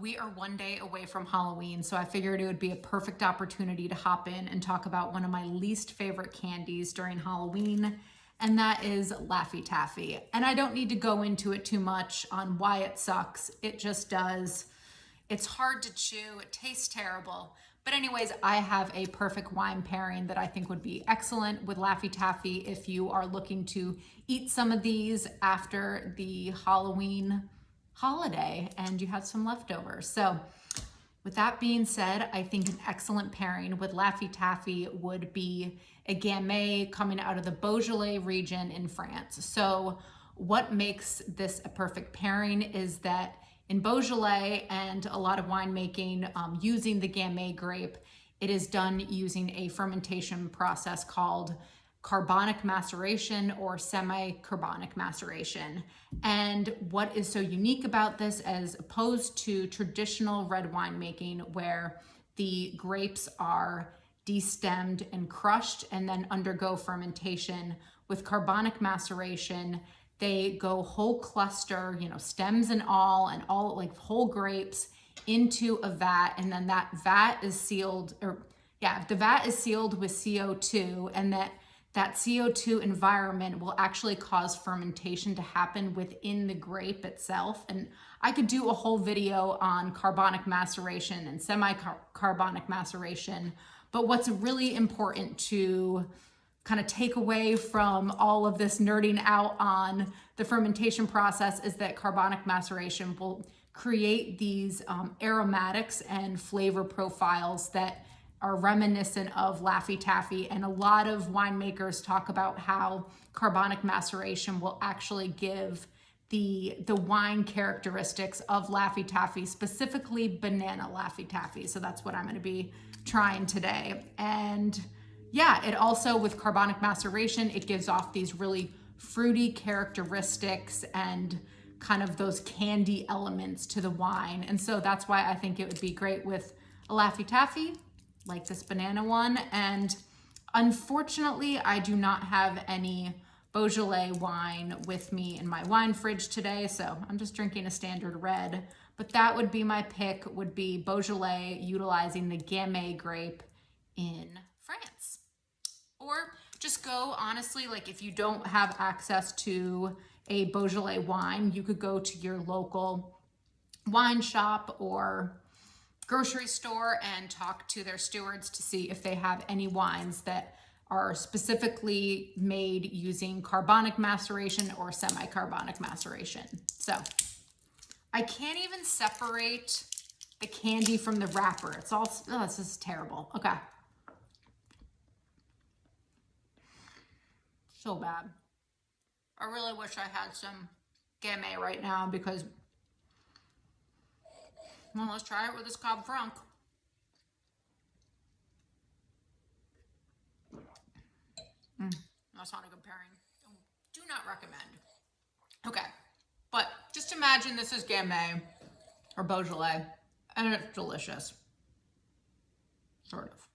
We are one day away from Halloween, so I figured it would be a perfect opportunity to hop in and talk about one of my least favorite candies during Halloween, and that is Laffy Taffy. And I don't need to go into it too much on why it sucks. It just does. It's hard to chew. It tastes terrible. But anyways, I have a perfect wine pairing that I think would be excellent with Laffy Taffy if you are looking to eat some of these after the Halloween holiday and you have some leftovers. So with that being said, I think an excellent pairing with Laffy Taffy would be a Gamay coming out of the Beaujolais region in France. So what makes this a perfect pairing is that in Beaujolais and a lot of winemaking using the Gamay grape, it is done using a fermentation process called carbonic maceration or semi-carbonic maceration. And what is so unique about this as opposed to traditional red wine making where the grapes are destemmed and crushed and then undergo fermentation, with carbonic maceration, they go whole cluster, stems and all like whole grapes into a vat, and then that vat is sealed, the vat is sealed with CO2, and that CO2 environment will actually cause fermentation to happen within the grape itself. And I could do a whole video on carbonic maceration and semi-carbonic maceration, but what's really important to kind of take away from all of this nerding out on the fermentation process is that carbonic maceration will create these aromatics and flavor profiles that are reminiscent of Laffy Taffy. And a lot of winemakers talk about how carbonic maceration will actually give the wine characteristics of Laffy Taffy, specifically banana Laffy Taffy. So that's what I'm going to be trying today. And yeah, it also, with carbonic maceration, it gives off these really fruity characteristics and kind of those candy elements to the wine. And so that's why I think it would be great with a Laffy Taffy, like this banana one. And unfortunately, I do not have any Beaujolais wine with me in my wine fridge today, so I'm just drinking a standard red. But that would be my pick, would be Beaujolais utilizing the Gamay grape in France. Or just go, honestly, like if you don't have access to a Beaujolais wine, you could go to your local wine shop or grocery store and talk to their stewards to see if they have any wines that are specifically made using carbonic maceration or semi-carbonic maceration. So I can't even separate the candy from the wrapper. It's all, oh, this is terrible. Okay. So bad. I really wish I had some Gamay right now because, well, let's try it with this Cab Franc. That's not a good pairing. Do not recommend. Okay, but just imagine this is Gamay or Beaujolais, and it's delicious. Sort of.